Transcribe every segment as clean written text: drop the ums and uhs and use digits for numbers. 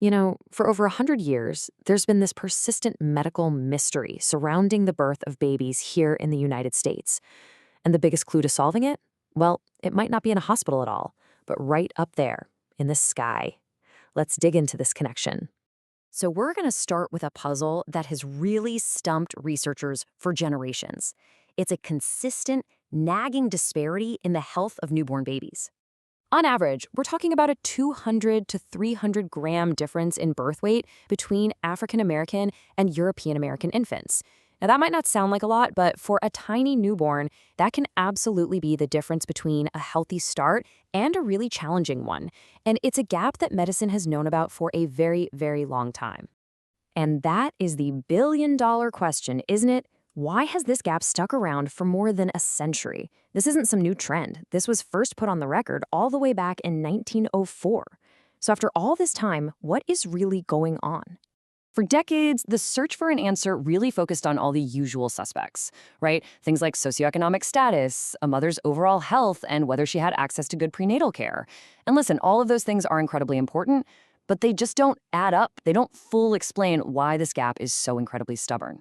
For over 100 years, there's been this persistent medical mystery surrounding the birth of babies here in the United States. And the biggest clue to solving it? Well, it might not be in a hospital at all, but right up there, in the sky. Let's dig into this connection. So we're going to start with a puzzle that has really stumped researchers for generations. It's a consistent, nagging disparity in the health of newborn babies. On average, we're talking about a 200 to 300 gram difference in birth weight between African American and European American infants. Now, that might not sound like a lot, but for a tiny newborn, that can absolutely be the difference between a healthy start and a really challenging one. And it's a gap that medicine has known about for a very, very long time. And that is the billion-dollar question, isn't it? Why has this gap stuck around for more than a century? This isn't some new trend. This was first put on the record all the way back in 1904. So after all this time, what is really going on? For decades, the search for an answer really focused on all the usual suspects, right? Things like socioeconomic status, a mother's overall health, and whether she had access to good prenatal care. And listen, all of those things are incredibly important, but they just don't add up. They don't fully explain why this gap is so incredibly stubborn.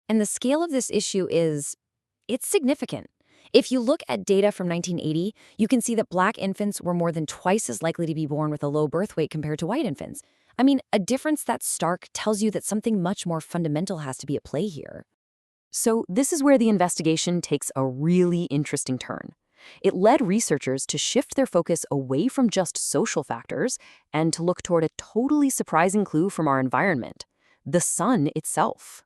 And the scale of this issue it's significant. If you look at data from 1980, you can see that Black infants were more than twice as likely to be born with a low birth weight compared to white infants. I mean, a difference that stark tells you that something much more fundamental has to be at play here. So this is where the investigation takes a really interesting turn. It led researchers to shift their focus away from just social factors and to look toward a totally surprising clue from our environment: the sun itself.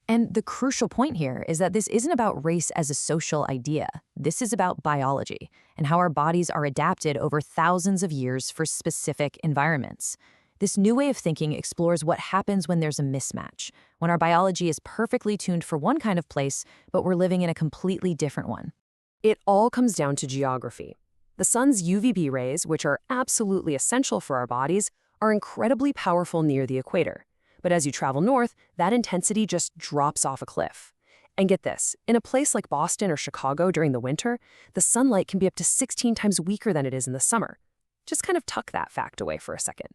And the crucial point here is that this isn't about race as a social idea. This is about biology and how our bodies are adapted over thousands of years for specific environments. This new way of thinking explores what happens when there's a mismatch, when our biology is perfectly tuned for one kind of place, but we're living in a completely different one. It all comes down to geography. The sun's UVB rays, which are absolutely essential for our bodies, are incredibly powerful near the equator. But as you travel north, that intensity just drops off a cliff. And get this, in a place like Boston or Chicago during the winter, the sunlight can be up to 16 times weaker than it is in the summer. Just kind of tuck that fact away for a second.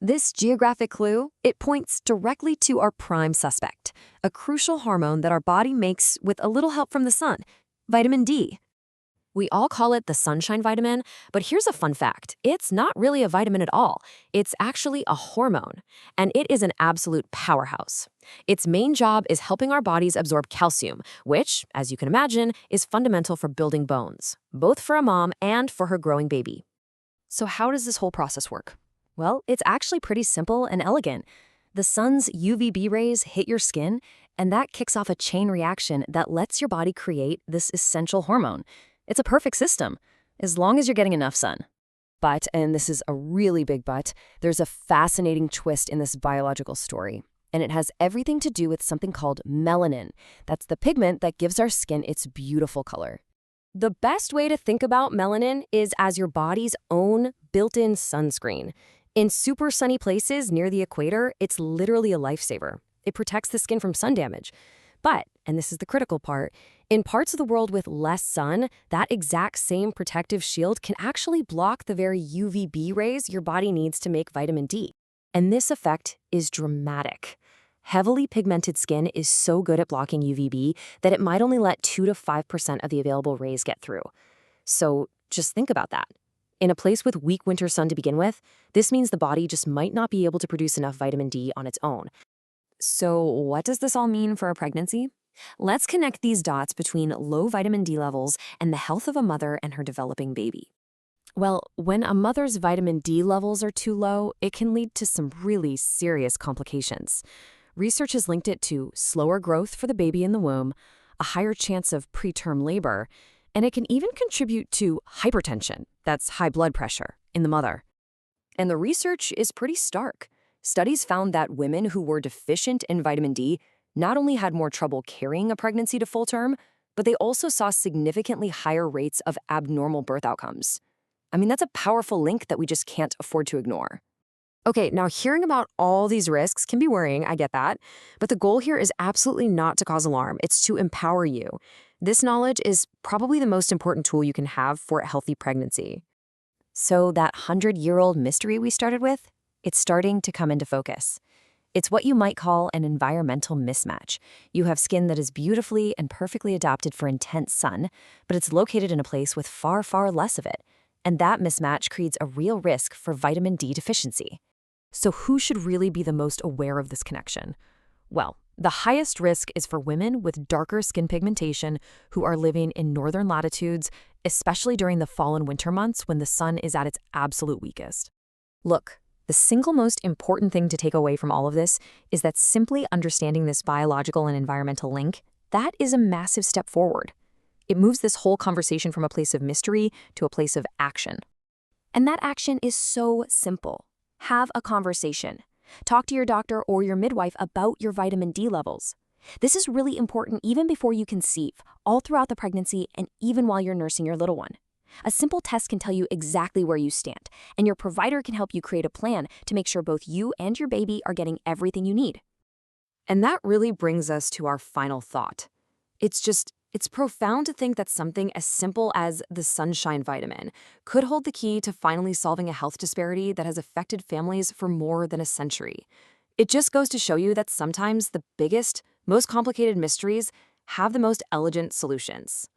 This geographic clue, it points directly to our prime suspect, a crucial hormone that our body makes with a little help from the sun, vitamin D. We all call it the sunshine vitamin, but here's a fun fact. It's not really a vitamin at all. It's actually a hormone, and it is an absolute powerhouse. Its main job is helping our bodies absorb calcium, which, as you can imagine, is fundamental for building bones, both for a mom and for her growing baby. So how does this whole process work? Well, it's actually pretty simple and elegant. The sun's UVB rays hit your skin, and that kicks off a chain reaction that lets your body create this essential hormone. It's a perfect system, as long as you're getting enough sun. But, and this is a really big but, there's a fascinating twist in this biological story. And it has everything to do with something called melanin. That's the pigment that gives our skin its beautiful color. The best way to think about melanin is as your body's own built-in sunscreen. In super sunny places near the equator, it's literally a lifesaver. It protects the skin from sun damage. But, and this is the critical part, in parts of the world with less sun, that exact same protective shield can actually block the very UVB rays your body needs to make vitamin D. And this effect is dramatic. Heavily pigmented skin is so good at blocking UVB that it might only let 2 to 5% of the available rays get through. So just think about that. In a place with weak winter sun to begin with, this means the body just might not be able to produce enough vitamin D on its own. So what does this all mean for a pregnancy? Let's connect these dots between low vitamin D levels and the health of a mother and her developing baby. Well, when a mother's vitamin D levels are too low, it can lead to some really serious complications. Research has linked it to slower growth for the baby in the womb, a higher chance of preterm labor, and it can even contribute to hypertension, that's high blood pressure, in the mother. And the research is pretty stark. Studies found that women who were deficient in vitamin D not only had more trouble carrying a pregnancy to full term, but they also saw significantly higher rates of abnormal birth outcomes. I mean, that's a powerful link that we just can't afford to ignore. Okay, now hearing about all these risks can be worrying, I get that, but the goal here is absolutely not to cause alarm. It's to empower you. This knowledge is probably the most important tool you can have for a healthy pregnancy. So that 100-year-old mystery we started with, It's starting to come into focus. It's what you might call an environmental mismatch. You have skin that is beautifully and perfectly adapted for intense sun, but it's located in a place with far, far less of it. And that mismatch creates a real risk for vitamin D deficiency. So who should really be the most aware of this connection? Well, the highest risk is for women with darker skin pigmentation who are living in northern latitudes, especially during the fall and winter months when the sun is at its absolute weakest. Look, the single most important thing to take away from all of this is that simply understanding this biological and environmental link, that is a massive step forward. It moves this whole conversation from a place of mystery to a place of action. And that action is so simple. Have a conversation. Talk to your doctor or your midwife about your vitamin D levels. This is really important even before you conceive, all throughout the pregnancy, and even while you're nursing your little one. A simple test can tell you exactly where you stand, and your provider can help you create a plan to make sure both you and your baby are getting everything you need. And that really brings us to our final thought. It's profound to think that something as simple as the sunshine vitamin could hold the key to finally solving a health disparity that has affected families for more than a century. It just goes to show you that sometimes the biggest, most complicated mysteries have the most elegant solutions.